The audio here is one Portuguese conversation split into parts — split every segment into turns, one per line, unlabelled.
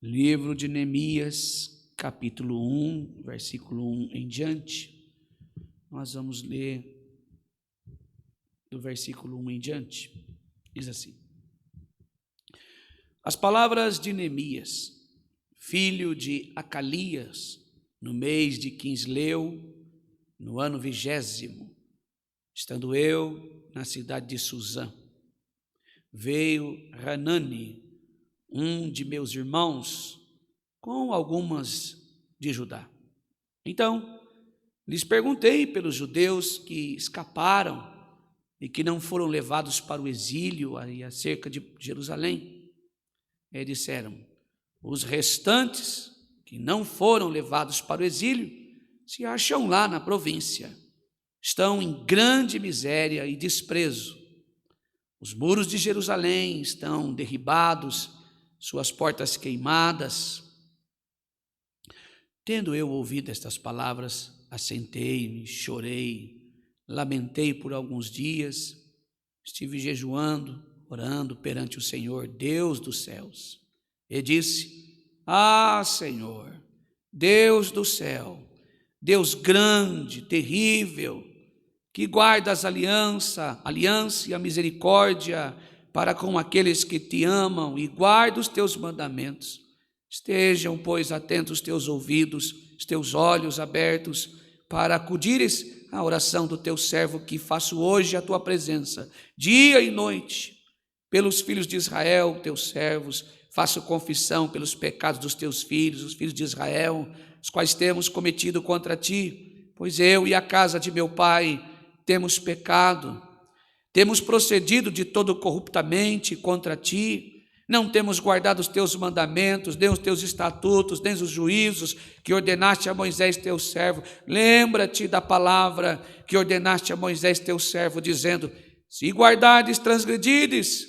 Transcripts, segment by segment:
Livro de Neemias, capítulo 1, versículo 1 em diante. Nós vamos ler do versículo 1 em diante. Diz assim: As palavras de Neemias, filho de Acalias, no mês de Quisleu, no ano 20º, estando eu na cidade de Suzã, veio Hanani, um de meus irmãos, com algumas de Judá. Então, lhes perguntei pelos judeus que escaparam e que não foram levados para o exílio aí acerca de Jerusalém. E disseram: os restantes que não foram levados para o exílio se acham lá na província. Estão em grande miséria e desprezo. Os muros de Jerusalém estão derribados, suas portas queimadas. Tendo eu ouvido estas palavras, assentei-me, chorei, lamentei por alguns dias, estive jejuando, orando perante o Senhor, Deus dos céus, e disse: Ah, Senhor, Deus do céu, Deus grande, terrível, que guardas a aliança e a misericórdia para com aqueles que te amam e guarda os teus mandamentos. Estejam, pois, atentos os teus ouvidos, os teus olhos abertos, para acudires à oração do teu servo que faço hoje à tua presença, dia e noite, pelos filhos de Israel, teus servos. Faço confissão pelos pecados dos teus filhos, os filhos de Israel, os quais temos cometido contra ti, pois eu e a casa de meu pai temos pecado, temos procedido de todo corruptamente contra ti, não temos guardado os teus mandamentos, nem os teus estatutos, nem os juízos que ordenaste a Moisés teu servo. Lembra-te da palavra que ordenaste a Moisés teu servo, dizendo: se guardardes, transgredides,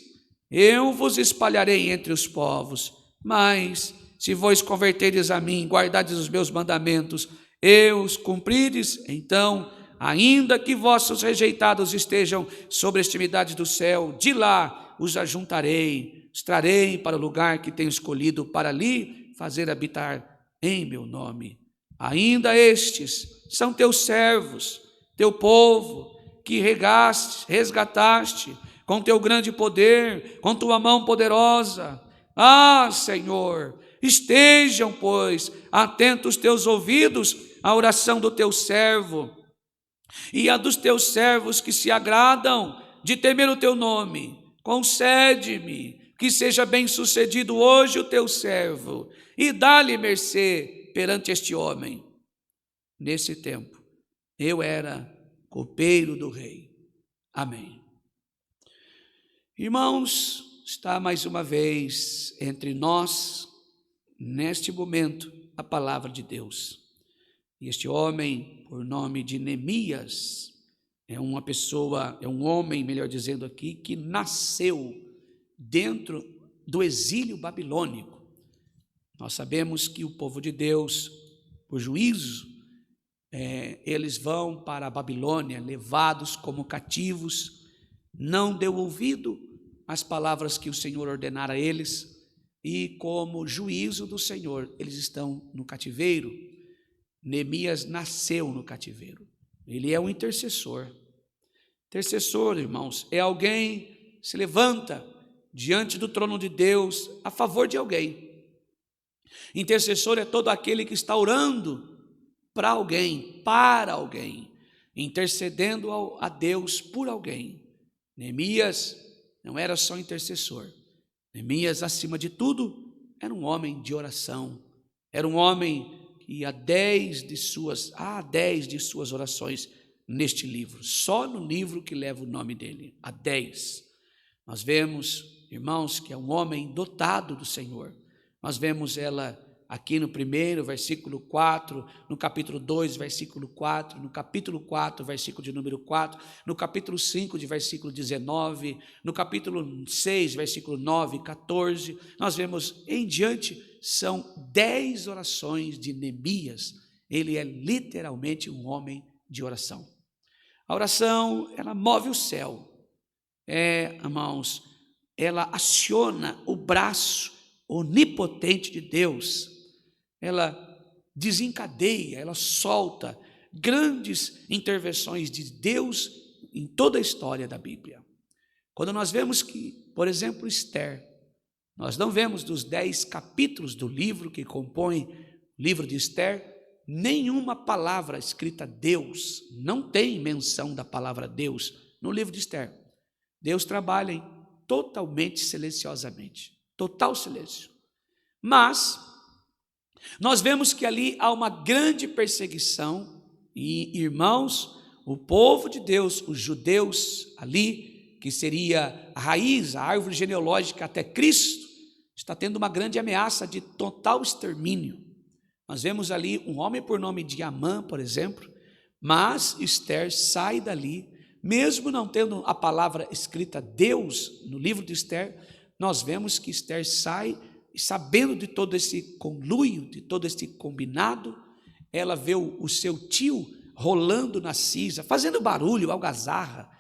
eu vos espalharei entre os povos. Mas se vos converterdes a mim, guardardes os meus mandamentos, eu os cumprides, então, ainda que vossos rejeitados estejam sobre a extremidade do céu, de lá os ajuntarei, os trarei para o lugar que tenho escolhido para ali fazer habitar em meu nome. Ainda estes são teus servos, teu povo, que resgataste com teu grande poder, com tua mão poderosa. Ah, Senhor, estejam, pois, atentos teus ouvidos à oração do teu servo e a dos teus servos que se agradam de temer o teu nome. Concede-me que seja bem sucedido hoje o teu servo e dá-lhe mercê perante este homem. Nesse tempo, eu era copeiro do rei. Amém. Irmãos, está mais uma vez entre nós, neste momento, a palavra de Deus. E este homem, por nome de Neemias, é um homem, melhor dizendo aqui, que nasceu dentro do exílio babilônico. Nós sabemos que o povo de Deus, por juízo, eles vão para a Babilônia, levados como cativos, não deu ouvido às palavras que o Senhor ordenara a eles, e como juízo do Senhor, eles estão no cativeiro. Neemias nasceu no cativeiro. Ele é um intercessor. Intercessor, irmãos, é alguém que se levanta diante do trono de Deus a favor de alguém. Intercessor é todo aquele que está orando para alguém, intercedendo a Deus por alguém. Neemias não era só intercessor. Neemias, acima de tudo, era um homem de oração. Era um homem que há 10 de suas orações neste livro, só no livro que leva o nome dele, há 10. Nós vemos, irmãos, que é um homem dotado do Senhor. Nós vemos ela aqui no primeiro, versículo 4, no capítulo 2, versículo 4, no capítulo 4, versículo de número 4, no capítulo 5, de versículo 19, no capítulo 6, versículo 9 e 14, nós vemos em diante, são 10 orações de Neemias. Ele é literalmente um homem de oração. A oração, ela move o céu, irmãos, ela aciona o braço onipotente de Deus, ela desencadeia, ela solta grandes intervenções de Deus em toda a história da Bíblia. Quando nós vemos que, por exemplo, Esther, nós não vemos dos 10 capítulos do livro que compõem o livro de Esther, nenhuma palavra escrita Deus, não tem menção da palavra Deus no livro de Esther. Deus trabalha totalmente silenciosamente, total silêncio. Mas nós vemos que ali há uma grande perseguição e, irmãos, o povo de Deus, os judeus ali, que seria a raiz, a árvore genealógica até Cristo, está tendo uma grande ameaça de total extermínio. Nós vemos ali um homem por nome de Amã, por exemplo, mas Esther sai dali, mesmo não tendo a palavra escrita Deus no livro de Esther, nós vemos que Esther sai, sabendo de todo esse conluio, de todo esse combinado, ela vê o seu tio rolando na cisa, fazendo barulho, algazarra,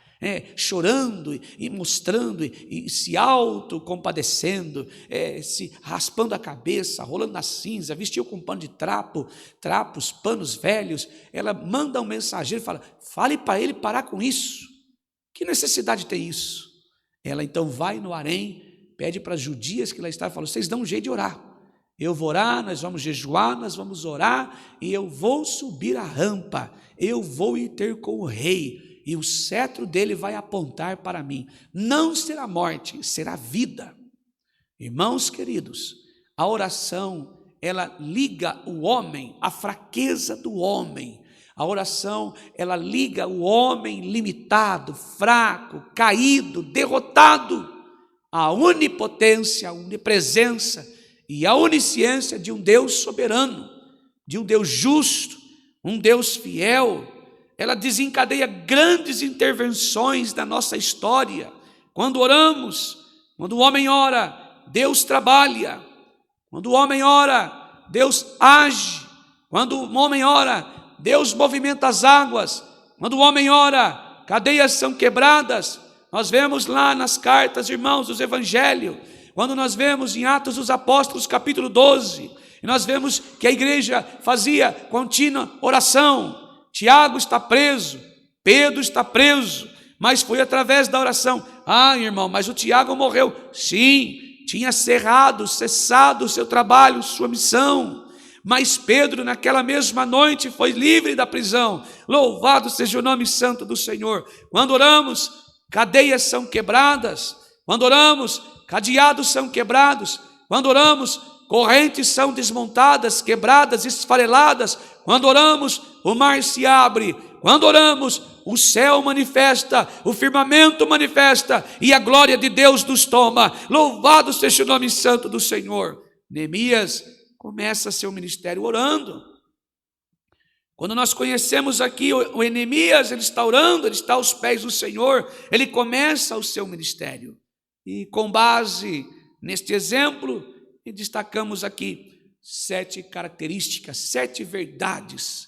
chorando e mostrando e se autocompadecendo, se raspando a cabeça, rolando na cinza, vestiu com pano de trapos, panos velhos. Ela manda um mensageiro e fala: fale para ele parar com isso, que necessidade tem isso? Ela então vai no harém, pede para as judias que lá estavam e fala: vocês dão um jeito de orar, eu vou orar, nós vamos jejuar, nós vamos orar, e eu vou subir a rampa, eu vou ir ter com o rei, e o cetro dele vai apontar para mim, não será morte, será vida. Irmãos queridos, a oração, ela liga o homem à fraqueza do homem. A oração, ela liga o homem limitado, fraco, caído, derrotado, à onipotência, à onipresença e à onisciência de um Deus soberano, de um Deus justo, um Deus fiel. Ela desencadeia grandes intervenções da nossa história. Quando oramos, quando o homem ora, Deus trabalha. Quando o homem ora, Deus age. Quando o homem ora, Deus movimenta as águas. Quando o homem ora, cadeias são quebradas. Nós vemos lá nas cartas, irmãos, dos evangelhos, quando nós vemos em Atos dos Apóstolos, capítulo 12, e nós vemos que a igreja fazia contínua oração. Tiago está preso, Pedro está preso, mas foi através da oração. Ah, irmão, mas o Tiago morreu. Sim, tinha cessado o seu trabalho, sua missão. Mas Pedro, naquela mesma noite, foi livre da prisão. Louvado seja o nome santo do Senhor. Quando oramos, cadeias são quebradas. Quando oramos, cadeados são quebrados. Quando oramos, correntes são desmontadas, quebradas, esfareladas. Quando oramos, o mar se abre. Quando oramos, o céu manifesta, o firmamento manifesta e a glória de Deus nos toma. Louvado seja o nome santo do Senhor. Neemias começa seu ministério orando. Quando nós conhecemos aqui o Neemias, ele está orando, ele está aos pés do Senhor, ele começa o seu ministério. E com base neste exemplo, destacamos aqui 7 características, 7 verdades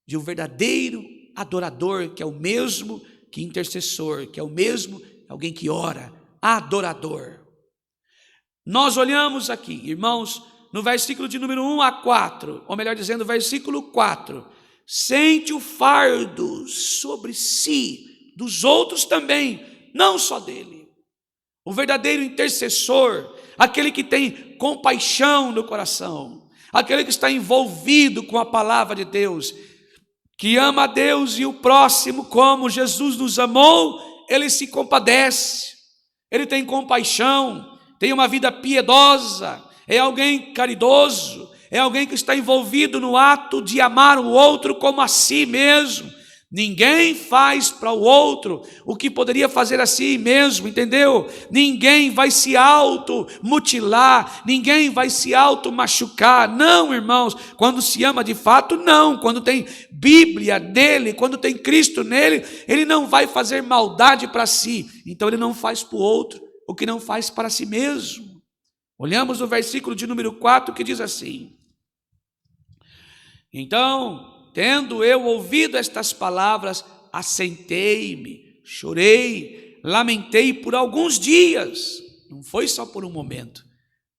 de um verdadeiro adorador, que é o mesmo que intercessor, que é o mesmo alguém que ora, adorador. Nós olhamos aqui, irmãos, no versículo de número 1 a 4, ou melhor dizendo, versículo 4, sente o fardo sobre si, dos outros também, não só dele. O verdadeiro intercessor, aquele que tem compaixão no coração, aquele que está envolvido com a palavra de Deus, que ama a Deus e o próximo como Jesus nos amou, ele se compadece, ele tem compaixão, tem uma vida piedosa, é alguém caridoso, é alguém que está envolvido no ato de amar o outro como a si mesmo. Ninguém faz para o outro o que poderia fazer a si mesmo, entendeu? Ninguém vai se automutilar, ninguém vai se automachucar. Não, irmãos, quando se ama de fato, não. Quando tem Bíblia nele, quando tem Cristo nele, ele não vai fazer maldade para si. Então ele não faz para o outro o que não faz para si mesmo. Olhamos o versículo de número 4 que diz assim: então, tendo eu ouvido estas palavras, assentei-me, chorei, lamentei por alguns dias. Não foi só por um momento.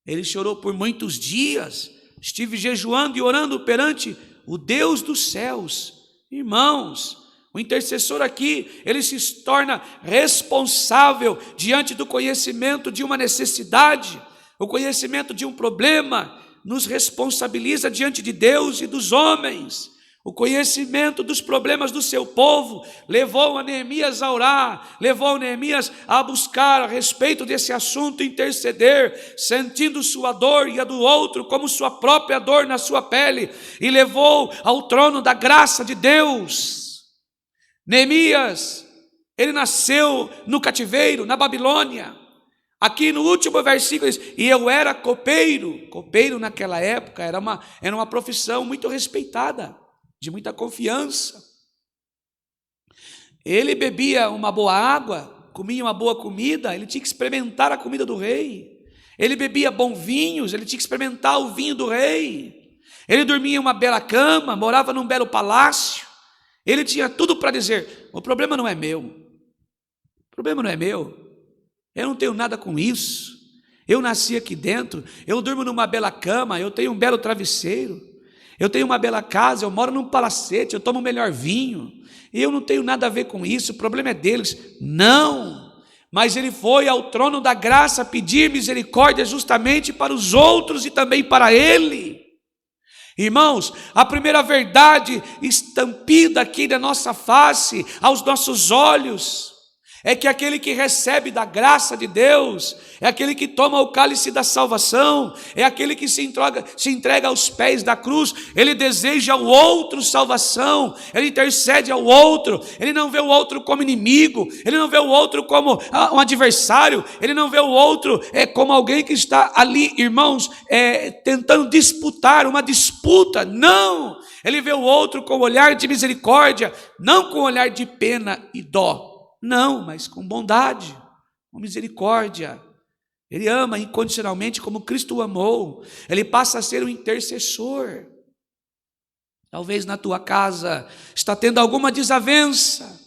Ele chorou por muitos dias. Estive jejuando e orando perante o Deus dos céus. Irmãos, o intercessor aqui, ele se torna responsável diante do conhecimento de uma necessidade, o conhecimento de um problema, nos responsabiliza diante de Deus e dos homens. O conhecimento dos problemas do seu povo levou a Neemias a orar, levou Neemias a buscar a respeito desse assunto, interceder, sentindo sua dor e a do outro como sua própria dor na sua pele, e levou ao trono da graça de Deus. Neemias, ele nasceu no cativeiro, na Babilônia. Aqui no último versículo diz, e eu era copeiro. Copeiro naquela época era uma profissão muito respeitada, de muita confiança. Ele bebia uma boa água, comia uma boa comida, ele tinha que experimentar a comida do rei. Ele bebia bons vinhos, ele tinha que experimentar o vinho do rei. Ele dormia em uma bela cama, morava num belo palácio. Ele tinha tudo para dizer, o problema não é meu. O problema não é meu. Eu não tenho nada com isso. Eu nasci aqui dentro, eu durmo numa bela cama, eu tenho um belo travesseiro. Eu tenho uma bela casa, eu moro num palacete, eu tomo o melhor vinho, e eu não tenho nada a ver com isso, o problema é deles. Não, mas ele foi ao trono da graça pedir misericórdia justamente para os outros e também para ele. Irmãos, a primeira verdade estampida aqui na nossa face, aos nossos olhos, é que aquele que recebe da graça de Deus, é aquele que toma o cálice da salvação, é aquele que se entrega aos pés da cruz, ele deseja ao outro salvação, ele intercede ao outro, ele não vê o outro como inimigo, ele não vê o outro como um adversário, ele não vê o outro como alguém que está ali, irmãos, tentando disputar uma disputa. Não, ele vê o outro com olhar de misericórdia, não com olhar de pena e dó. Não, mas com bondade, com misericórdia. Ele ama incondicionalmente como Cristo o amou. Ele passa a ser um intercessor. Talvez na tua casa está tendo alguma desavença.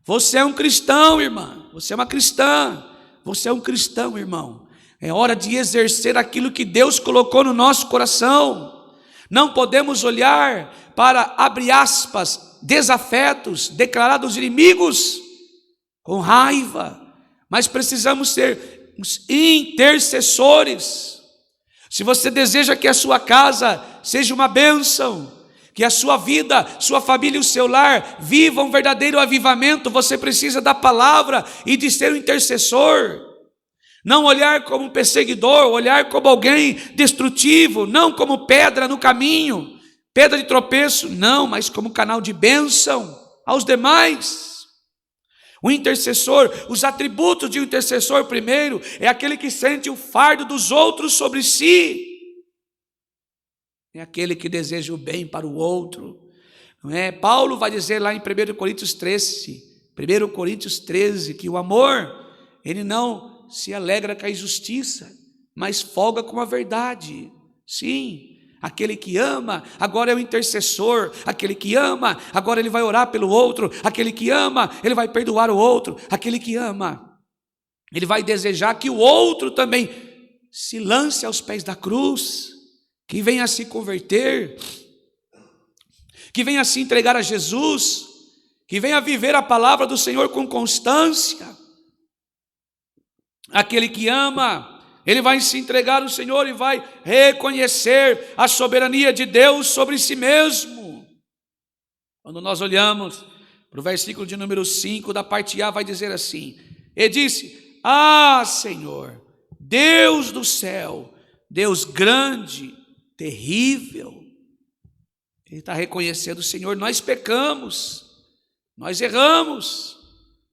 Você é um cristão, irmã. Você é uma cristã. Você é um cristão, irmão. É hora de exercer aquilo que Deus colocou no nosso coração. Não podemos olhar para, abre aspas, desafetos, declarados inimigos, com raiva, mas precisamos ser os intercessores. Se você deseja que a sua casa seja uma bênção, que a sua vida, sua família e o seu lar vivam um verdadeiro avivamento, você precisa da palavra e de ser um intercessor. Não olhar como um perseguidor, olhar como alguém destrutivo, não como pedra no caminho, pedra de tropeço, não, mas como canal de bênção aos demais. O intercessor, os atributos de um intercessor, primeiro, é aquele que sente o fardo dos outros sobre si. É aquele que deseja o bem para o outro. Não é? Paulo vai dizer lá em 1 Coríntios 13, que o amor, ele não se alegra com a injustiça, mas folga com a verdade. Sim. Aquele que ama, agora é o intercessor. Aquele que ama, agora ele vai orar pelo outro. Aquele que ama, ele vai perdoar o outro. Aquele que ama, ele vai desejar que o outro também se lance aos pés da cruz, que venha a se converter, que venha a se entregar a Jesus, que venha viver a palavra do Senhor com constância. Aquele que ama, ele vai se entregar ao Senhor e vai reconhecer a soberania de Deus sobre si mesmo. Quando nós olhamos para o versículo de número 5 da parte A, vai dizer assim: e disse, Senhor, Deus do céu, Deus grande, terrível. Ele está reconhecendo, Senhor, nós pecamos, nós erramos,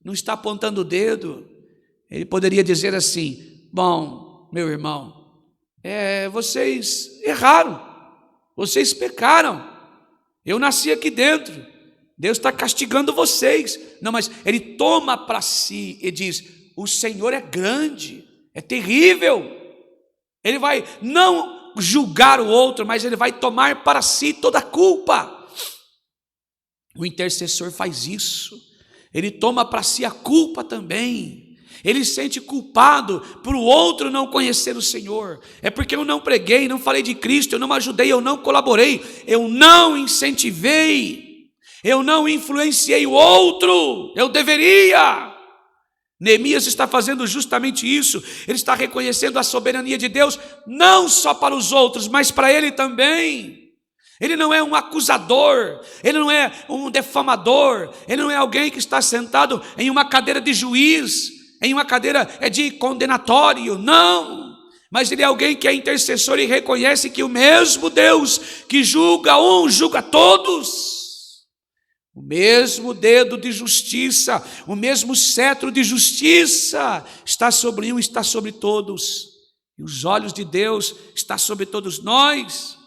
não está apontando o dedo. Ele poderia dizer assim, bom, meu irmão, vocês erraram, vocês pecaram, eu nasci aqui dentro, Deus está castigando vocês. Não, mas ele toma para si e diz, o Senhor é grande, é terrível. Ele vai não julgar o outro, mas ele vai tomar para si toda a culpa. O intercessor faz isso, ele toma para si a culpa também. ele se sente culpado por o outro não conhecer o Senhor. É porque eu não preguei, não falei de Cristo, eu não ajudei, eu não colaborei, eu não incentivei, eu não influenciei o outro, eu deveria. Neemias está fazendo justamente isso, ele está reconhecendo a soberania de Deus, não só para os outros, mas para ele também. Ele não é um acusador, ele não é um defamador, ele não é alguém que está sentado em uma cadeira de juiz, em uma cadeira de condenatório, não. Mas ele é alguém que é intercessor e reconhece que o mesmo Deus que julga um, julga todos. O mesmo dedo de justiça, o mesmo cetro de justiça está sobre um, está sobre todos. E os olhos de Deus estão sobre todos nós.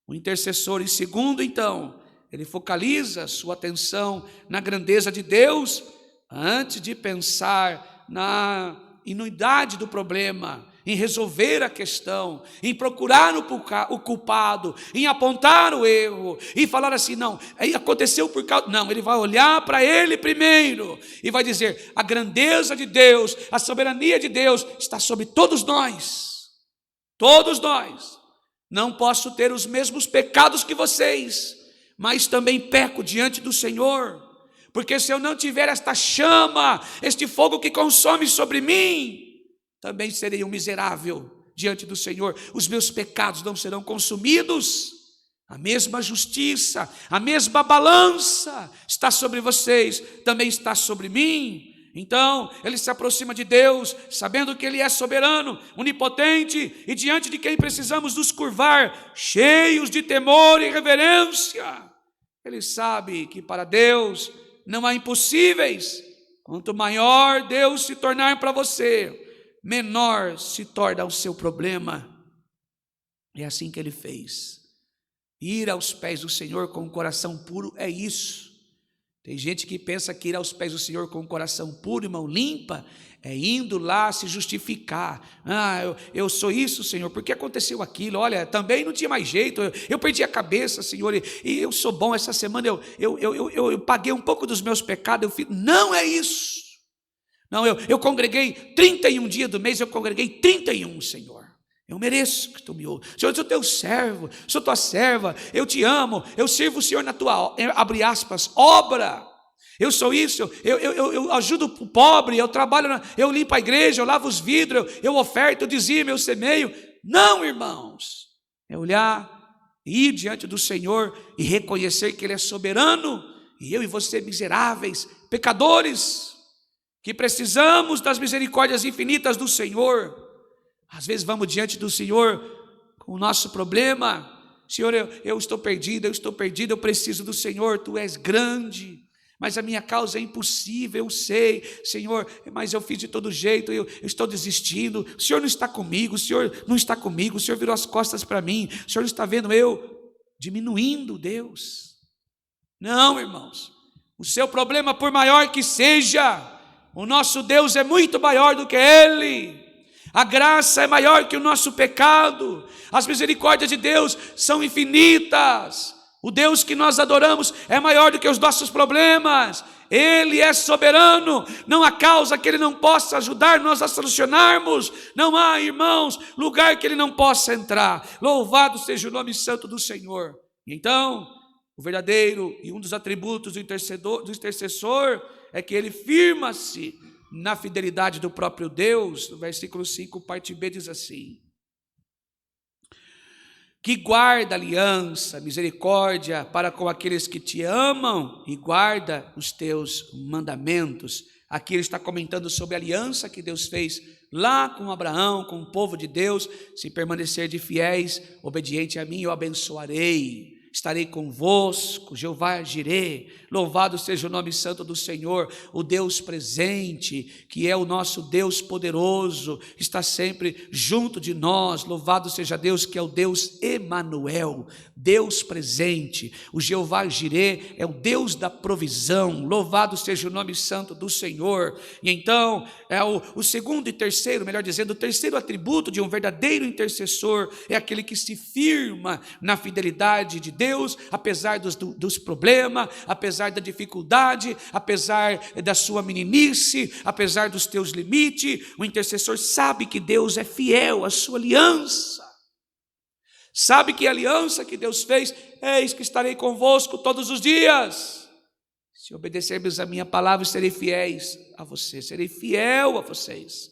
O intercessor, em segundo, então, ele focaliza sua atenção na grandeza de Deus, antes de pensar na inuidade do problema, em resolver a questão, em procurar o culpado, em apontar o erro, e falar assim, não, aconteceu por causa... Não, ele vai olhar para ele primeiro, e vai dizer, a grandeza de Deus, a soberania de Deus, está sobre todos nós. Todos nós. Não posso ter os mesmos pecados que vocês, mas também peco diante do Senhor, porque se eu não tiver esta chama, este fogo que consome sobre mim, também serei um miserável diante do Senhor. Os meus pecados não serão consumidos. A mesma justiça, a mesma balança está sobre vocês, também está sobre mim. Então, ele se aproxima de Deus, sabendo que ele é soberano, onipotente, e diante de quem precisamos nos curvar, cheios de temor e reverência. Ele sabe que para Deus não há impossíveis. Quanto maior Deus se tornar para você, menor se torna o seu problema. É assim que ele fez. Ir aos pés do Senhor com o coração puro é isso. Tem gente que pensa que ir aos pés do Senhor com o coração puro e mão limpa é indo lá se justificar. Eu sou isso, Senhor, porque aconteceu aquilo? Olha, também não tinha mais jeito, eu perdi a cabeça, Senhor, e eu sou bom. Essa semana eu paguei um pouco dos meus pecados. Não é isso. Não, eu congreguei 31 dias do mês, eu congreguei 31, Senhor. Eu mereço que tu me ouças. Senhor, eu sou teu servo, sou tua serva, eu te amo, eu sirvo o Senhor na tua, abre aspas, obra. Eu sou isso, eu ajudo o pobre, eu trabalho, eu limpo a igreja, eu lavo os vidros, eu oferto, eu dizimo, eu semeio. Não, irmãos, é olhar, ir diante do Senhor e reconhecer que Ele é soberano, e eu e você miseráveis, pecadores, que precisamos das misericórdias infinitas do Senhor. Às vezes vamos diante do Senhor com o nosso problema. Senhor, eu estou perdido, eu preciso do Senhor, Tu és grande, mas a minha causa é impossível, eu sei, Senhor, mas eu fiz de todo jeito, eu estou desistindo, o Senhor não está comigo, o Senhor não está comigo, o Senhor virou as costas para mim, o Senhor não está vendo eu diminuindo Deus. Não, irmãos, o seu problema, por maior que seja, o nosso Deus é muito maior do que Ele. A graça é maior que o nosso pecado, as misericórdias de Deus são infinitas, o Deus que nós adoramos é maior do que os nossos problemas, Ele é soberano, não há causa que Ele não possa ajudar nós a solucionarmos, não há, irmãos, lugar que Ele não possa entrar. Louvado seja o nome santo do Senhor. Então, o verdadeiro e um dos atributos do intercessor é que ele firma-se na fidelidade do próprio Deus. No versículo 5, parte B, diz assim: que guarda aliança, misericórdia para com aqueles que te amam e guarda os teus mandamentos. Aqui ele está comentando sobre a aliança que Deus fez lá com Abraão, com o povo de Deus. Se permanecerdes fiéis, obediente a mim, eu abençoarei. Estarei convosco, Jeová Jirê, louvado seja o nome santo do Senhor, o Deus presente, que é o nosso Deus poderoso, está sempre junto de nós. Louvado seja Deus, que é o Deus Emanuel, Deus presente. O Jeová Jirê é o Deus da provisão, louvado seja o nome santo do Senhor. E então, o segundo e terceiro, melhor dizendo, o terceiro atributo de um verdadeiro intercessor é aquele que se firma na fidelidade de Deus, Deus, apesar dos problemas, apesar da dificuldade, apesar da sua meninice, apesar dos teus limites, o intercessor sabe que Deus é fiel à sua aliança. Sabe que a aliança que Deus fez, eis que estarei convosco todos os dias. Se obedecermos a minha palavra, serei fiéis a vocês, serei fiel a vocês.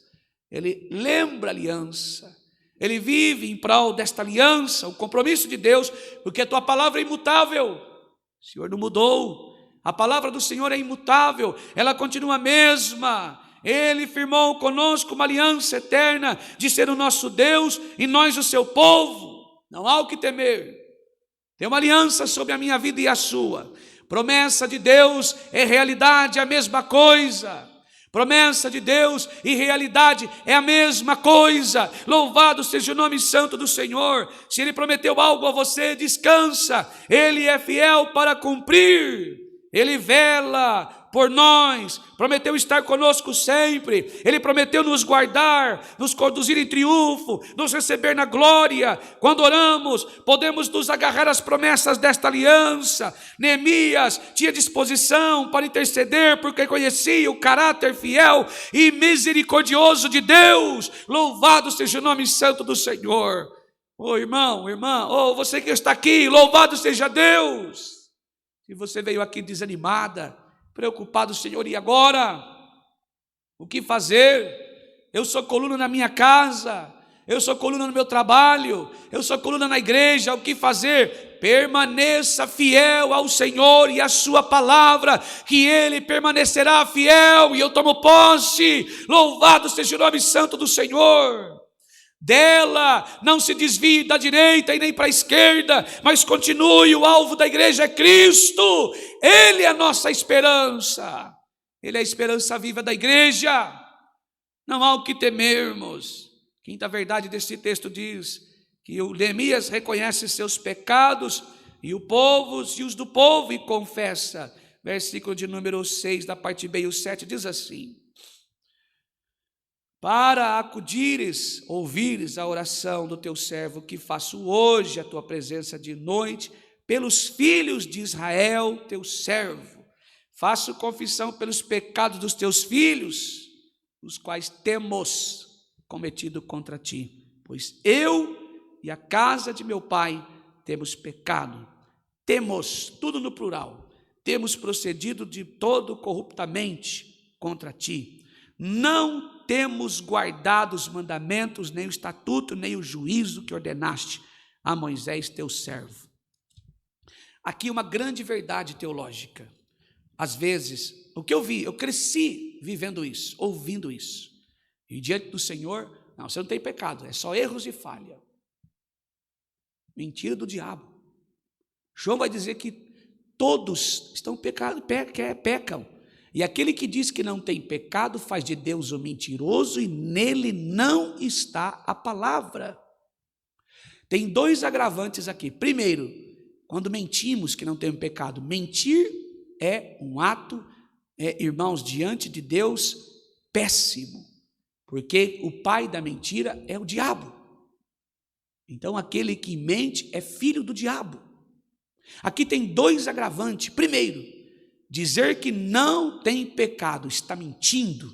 Ele lembra a aliança, ele vive em prol desta aliança, o compromisso de Deus, porque a tua palavra é imutável. O Senhor não mudou, a palavra do Senhor é imutável, ela continua a mesma. Ele firmou conosco uma aliança eterna de ser o nosso Deus e nós o seu povo. Não há o que temer. Tem uma aliança sobre a minha vida e a sua. Promessa de Deus é realidade, é a mesma coisa. Promessa de Deus e realidade é a mesma coisa. Louvado seja o nome santo do Senhor. Se Ele prometeu algo a você, descansa. Ele é fiel para cumprir. Ele vela por nós, prometeu estar conosco sempre. Ele prometeu nos guardar, nos conduzir em triunfo, nos receber na glória. Quando oramos, podemos nos agarrar às promessas desta aliança. Neemias tinha disposição para interceder, porque conhecia o caráter fiel e misericordioso de Deus. Louvado seja o nome santo do Senhor. Irmão, irmã, você que está aqui, louvado seja Deus. Se você veio aqui desanimada, preocupado, Senhor, e agora? O que fazer? Eu sou coluna na minha casa, eu sou coluna no meu trabalho, eu sou coluna na igreja, o que fazer? Permaneça fiel ao Senhor e à sua palavra, que Ele permanecerá fiel, e eu tomo posse. Louvado seja o nome santo do Senhor. Dela não se desvie da direita e nem para a esquerda, mas continue. O alvo da igreja é Cristo. Ele é a nossa esperança, Ele é a esperança viva da igreja. Não há o que temermos. Quinta verdade desse texto diz que o Neemias reconhece seus pecados e os do povo e confessa. Versículo de número 6 da parte B e o 7 diz assim: para acudires, ouvires a oração do teu servo, que faço hoje a tua presença de noite, pelos filhos de Israel, teu servo. Faço confissão pelos pecados dos teus filhos, os quais temos cometido contra ti. Pois eu e a casa de meu pai temos pecado. Temos, tudo no plural, temos procedido de todo corruptamente contra ti. Não temos guardado os mandamentos, nem o estatuto, nem o juízo que ordenaste a Moisés, teu servo. Aqui uma grande verdade teológica. Às vezes, o que eu cresci vivendo isso, ouvindo isso. E diante do Senhor, não, você não tem pecado, é só erros e falha. Mentira do diabo. João vai dizer que todos estão pecam. E aquele que diz que não tem pecado faz de Deus o mentiroso e nele não está a palavra. Tem dois agravantes aqui. Primeiro, quando mentimos que não temos pecado, mentir é um ato, irmãos, diante de Deus, péssimo. Porque o pai da mentira é o diabo. Então aquele que mente é filho do diabo. Aqui tem dois agravantes. Primeiro, dizer que não tem pecado, está mentindo,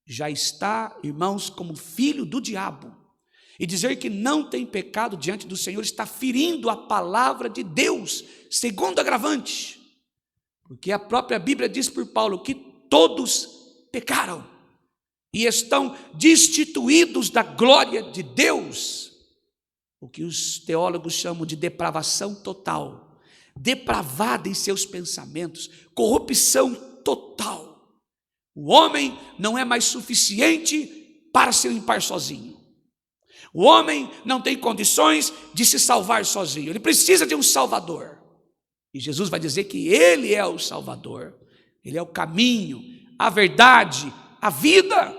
já está, irmãos, como filho do diabo. E dizer que não tem pecado diante do Senhor está ferindo a palavra de Deus, segundo agravante. Porque a própria Bíblia diz por Paulo que todos pecaram e estão destituídos da glória de Deus. O que os teólogos chamam de depravação total. Depravada em seus pensamentos, corrupção total. O homem não é mais suficiente para se limpar sozinho. O homem não tem condições de se salvar sozinho, ele precisa de um Salvador. E Jesus vai dizer que Ele é o Salvador, Ele é o caminho, a verdade, a vida.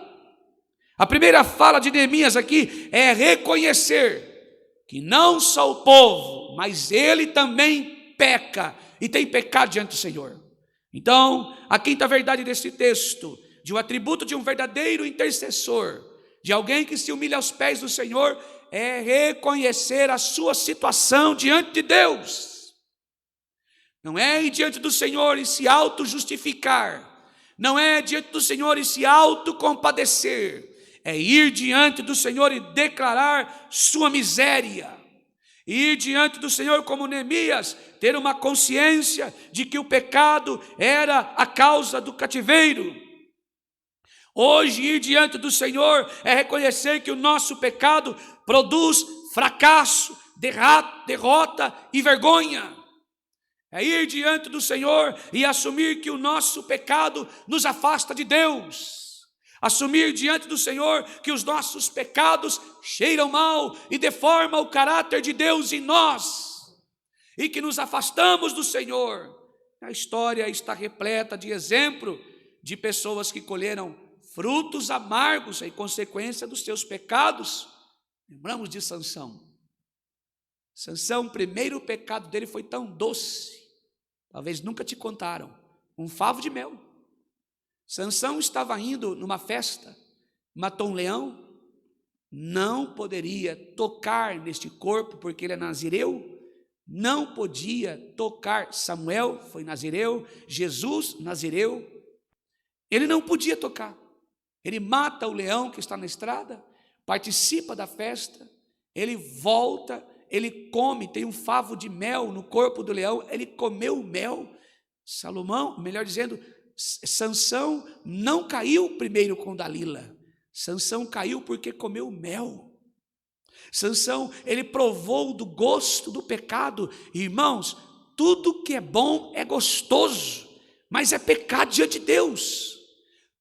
A primeira fala de Neemias aqui é reconhecer que não só o povo, mas ele também peca e tem pecado diante do Senhor. Então, a quinta verdade desse texto, de um atributo de um verdadeiro intercessor, de alguém que se humilha aos pés do Senhor, é reconhecer a sua situação diante de Deus. Não é ir diante do Senhor e se auto-justificar. Não é diante do Senhor e se auto-compadecer. É ir diante do Senhor e declarar sua miséria. Ir diante do Senhor como Neemias, ter uma consciência de que o pecado era a causa do cativeiro. Hoje, ir diante do Senhor é reconhecer que o nosso pecado produz fracasso, derrota e vergonha. É ir diante do Senhor e assumir que o nosso pecado nos afasta de Deus. Assumir diante do Senhor que os nossos pecados cheiram mal e deformam o caráter de Deus em nós. E que nos afastamos do Senhor. A história está repleta de exemplo de pessoas que colheram frutos amargos em consequência dos seus pecados. Lembramos de Sansão. Sansão, o primeiro pecado dele foi tão doce. Talvez nunca te contaram, um favo de mel. Sansão estava indo numa festa, matou um leão, não poderia tocar neste corpo, porque ele é nazireu, não podia tocar. Samuel foi nazireu, Jesus nazireu, ele não podia tocar. Ele mata o leão que está na estrada, participa da festa, ele volta, ele come, tem um favo de mel no corpo do leão, ele comeu o mel. Salomão, melhor dizendo, Sansão não caiu primeiro com Dalila. Sansão caiu porque comeu mel. Sansão, ele provou do gosto do pecado. Irmãos, tudo que é bom é gostoso, mas é pecado diante de Deus.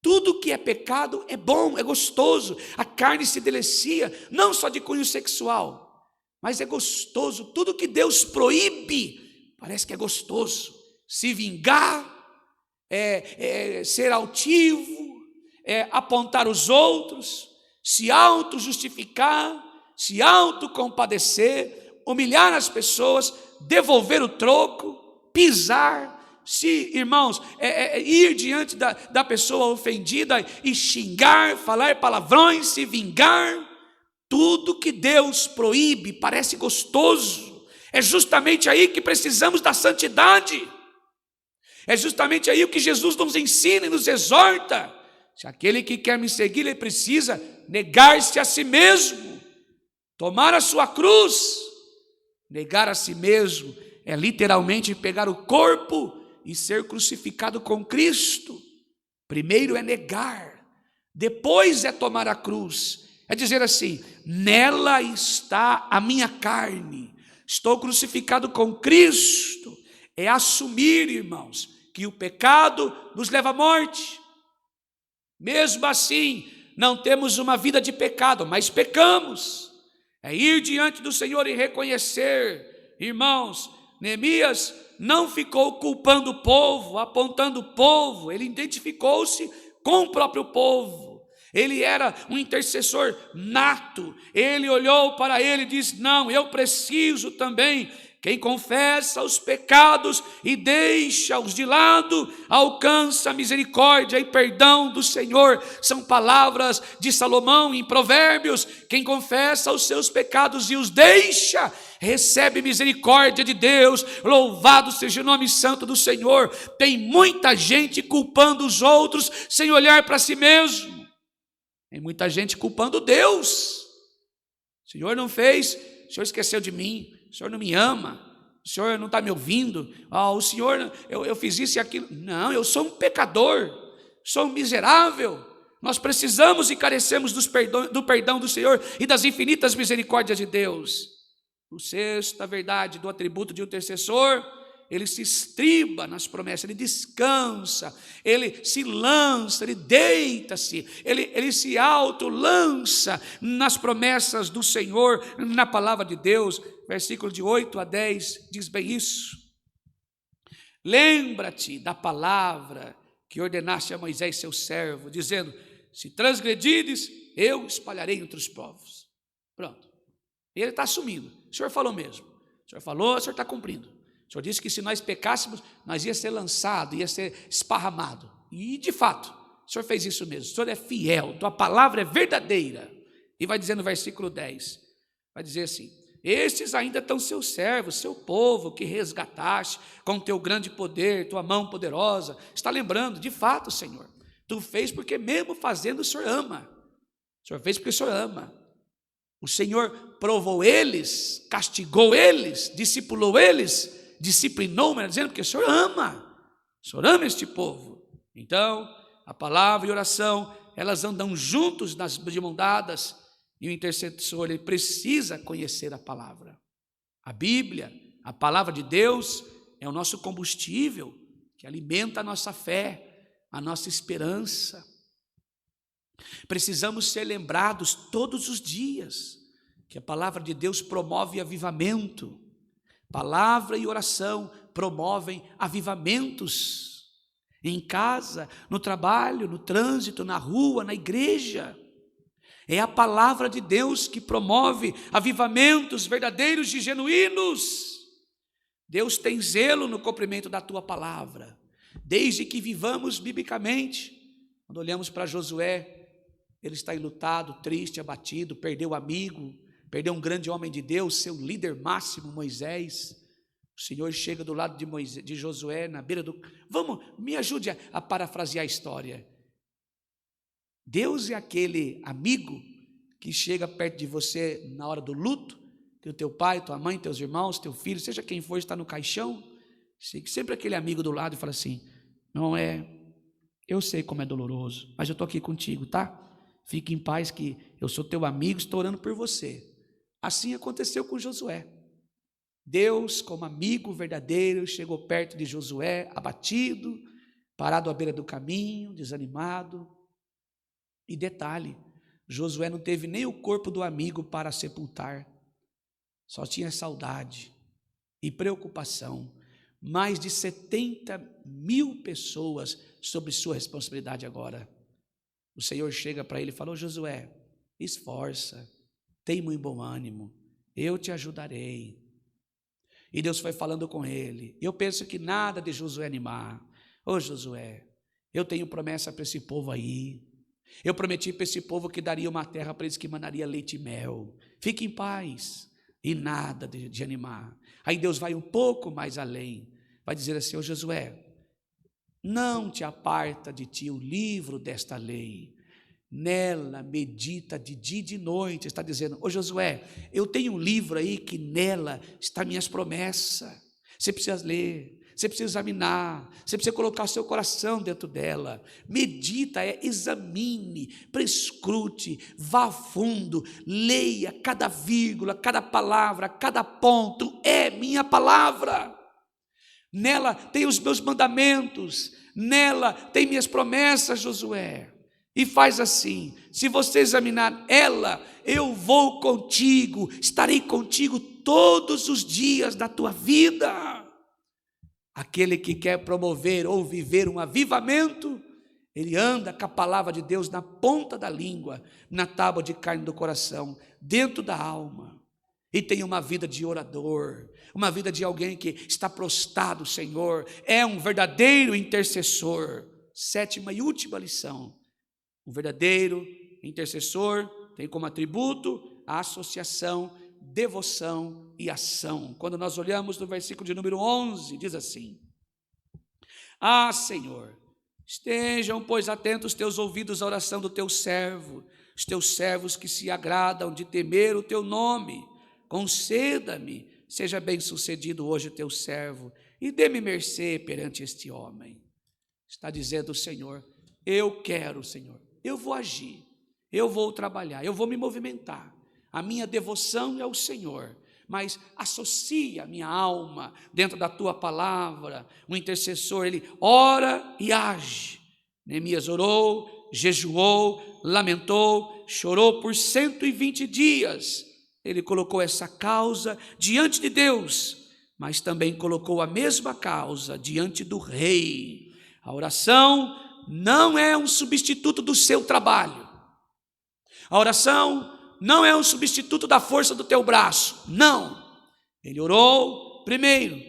Tudo que é pecado é bom, é gostoso. A carne se delicia, não só de cunho sexual, mas é gostoso. Tudo que Deus proíbe, parece que é gostoso. Se vingar, ser altivo, apontar os outros, se auto-justificar, se auto-compadecer, humilhar as pessoas, devolver o troco, pisar. Se, irmãos, ir diante da pessoa ofendida e xingar, falar palavrões, se vingar. Tudo que Deus proíbe parece gostoso. É justamente aí que precisamos da santidade. É justamente aí o que Jesus nos ensina e nos exorta. Se aquele que quer me seguir, ele precisa negar-se a si mesmo, tomar a sua cruz. Negar a si mesmo é literalmente pegar o corpo e ser crucificado com Cristo. Primeiro é negar, depois é tomar a cruz. É dizer assim: nela está a minha carne, estou crucificado com Cristo. É assumir, irmãos, que o pecado nos leva à morte. Mesmo assim, não temos uma vida de pecado, mas pecamos. É ir diante do Senhor e reconhecer. Irmãos, Neemias não ficou culpando o povo, apontando o povo, ele identificou-se com o próprio povo. Ele era um intercessor nato. Ele olhou para ele e disse: não, eu preciso também. Quem confessa os pecados e deixa-os de lado, alcança a misericórdia e perdão do Senhor. São palavras de Salomão em Provérbios. Quem confessa os seus pecados e os deixa, recebe misericórdia de Deus. Louvado seja o nome santo do Senhor. Tem muita gente culpando os outros sem olhar para si mesmo. Tem muita gente culpando Deus. O Senhor não fez, o Senhor esqueceu de mim, o Senhor não me ama, o Senhor não está me ouvindo, o Senhor, eu fiz isso e aquilo. Não, eu sou um pecador, sou um miserável. Nós precisamos e carecemos do perdão do Senhor e das infinitas misericórdias de Deus. O sexto, a verdade do atributo de um intercessor, ele se estriba nas promessas, ele descansa, ele se lança, ele deita-se, ele se auto-lança nas promessas do Senhor, na palavra de Deus. Versículo de 8 a 10 diz bem isso. Lembra-te da palavra que ordenaste a Moisés seu servo, dizendo: se transgredires, eu espalharei entre os povos. Pronto, ele está assumindo. O Senhor falou mesmo, o Senhor falou, o Senhor está cumprindo. O Senhor disse que se nós pecássemos, nós ia ser lançado, ia ser esparramado. E de fato, o Senhor fez isso mesmo. O Senhor é fiel, tua palavra é verdadeira. E vai dizer no versículo 10, vai dizer assim: estes ainda estão seus servos, seu povo que resgataste com teu grande poder, tua mão poderosa. Está lembrando, de fato, Senhor, tu fez porque mesmo fazendo o Senhor ama. O Senhor fez porque o Senhor ama. O Senhor provou eles, castigou eles, discipulou eles, disciplinou, mas dizendo porque o Senhor ama este povo. Então, a palavra e a oração, elas andam juntos de mão dadas, e o intercessor, ele precisa conhecer a palavra. A Bíblia, a palavra de Deus, é o nosso combustível, que alimenta a nossa fé, a nossa esperança. Precisamos ser lembrados todos os dias que a palavra de Deus promove avivamento. Palavra e oração promovem avivamentos em casa, no trabalho, no trânsito, na rua, na igreja. É a palavra de Deus que promove avivamentos verdadeiros e genuínos. Deus tem zelo no cumprimento da tua palavra, desde que vivamos biblicamente. Quando olhamos para Josué, ele está enlutado, triste, abatido, perdeu amigo, perdeu um grande homem de Deus, seu líder máximo, Moisés. O Senhor chega do lado de Josué, na beira do... me ajude a parafrasear a história. Deus é aquele amigo que chega perto de você na hora do luto, que o teu pai, tua mãe, teus irmãos, teu filho, seja quem for, está no caixão, sempre aquele amigo do lado e fala assim, eu sei como é doloroso, mas eu estou aqui contigo, tá? Fique em paz que eu sou teu amigo, estou orando por você. Assim aconteceu com Josué. Deus, como amigo verdadeiro, chegou perto de Josué, abatido, parado à beira do caminho, desanimado. E detalhe, Josué não teve nem o corpo do amigo para sepultar, só tinha saudade e preocupação. Mais de 70.000 pessoas sob sua responsabilidade agora. O Senhor chega para ele e falou, Josué, esforça, tenha muito bom ânimo, eu te ajudarei. E Deus foi falando com ele. Eu penso que nada de Josué animar. Josué, eu tenho promessa para esse povo aí. Eu prometi para esse povo que daria uma terra para eles que mandaria leite e mel. Fique em paz. E nada de animar. Aí Deus vai um pouco mais além. Vai dizer assim, Josué, não te aparta de ti o livro desta lei. Nela medita de dia e de noite. Está dizendo, Josué, eu tenho um livro aí que nela está minhas promessas. Você precisa ler, você precisa examinar, você precisa colocar seu coração dentro dela. Medita, examine, prescrute, vá a fundo, leia cada vírgula, cada palavra, cada ponto, é minha palavra. Nela tem os meus mandamentos, nela tem minhas promessas, Josué. E faz assim, se você examinar ela, eu vou contigo, estarei contigo todos os dias da tua vida. Aquele que quer promover ou viver um avivamento, ele anda com a palavra de Deus na ponta da língua, na tábua de carne do coração, dentro da alma. E tem uma vida de orador, uma vida de alguém que está prostrado, Senhor, é um verdadeiro intercessor. 7ª e última lição. O verdadeiro intercessor tem como atributo a associação, devoção e ação. Quando nós olhamos no versículo de número 11, diz assim, Senhor, estejam, pois, atentos teus ouvidos à oração do teu servo, os teus servos que se agradam de temer o teu nome, conceda-me, seja bem sucedido hoje o teu servo, e dê-me mercê perante este homem. Está dizendo o Senhor, eu quero, Senhor, eu vou agir, eu vou trabalhar, eu vou me movimentar. A minha devoção é ao Senhor, mas associa a minha alma dentro da tua palavra. O intercessor, ele ora e age. Neemias orou, jejuou, lamentou, chorou por 120 dias. Ele colocou essa causa diante de Deus, mas também colocou a mesma causa diante do rei. A oração não é um substituto do seu trabalho. A oração não é um substituto da força do teu braço. Não. Ele orou primeiro,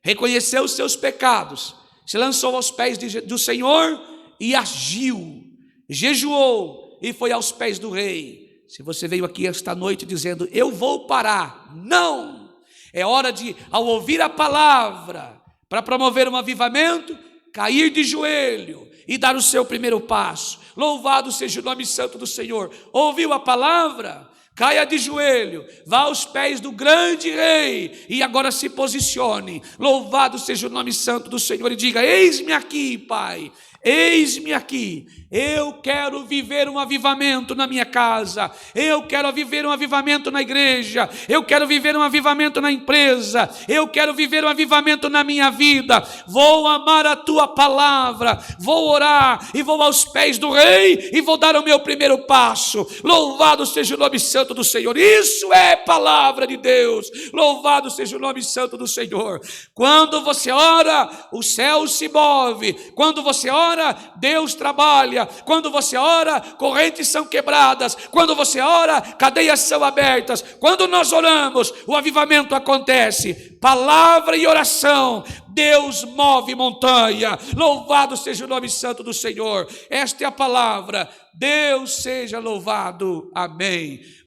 reconheceu os seus pecados, se lançou aos pés do Senhor e agiu. Jejuou e foi aos pés do rei. Se você veio aqui esta noite dizendo, eu vou parar, não! É hora de, ao ouvir a palavra, para promover um avivamento, cair de joelho e dar o seu primeiro passo. Louvado seja o nome santo do Senhor. Ouviu a palavra? Caia de joelho, vá aos pés do grande rei e agora se posicione. Louvado seja o nome santo do Senhor e diga, eis-me aqui, Pai. Eis-me aqui, eu quero viver um avivamento na minha casa, eu quero viver um avivamento na igreja, eu quero viver um avivamento na empresa, eu quero viver um avivamento na minha vida, vou amar a tua palavra, vou orar e vou aos pés do rei e vou dar o meu primeiro passo. Louvado seja o nome santo do Senhor, isso é palavra de Deus, louvado seja o nome santo do Senhor. Quando você ora, o céu se move, quando você ora, Deus trabalha, quando você ora, correntes são quebradas, quando você ora, cadeias são abertas, quando nós oramos, o avivamento acontece. Palavra e oração, Deus move montanha. Louvado seja o nome santo do Senhor. Esta é a palavra, Deus seja louvado, amém.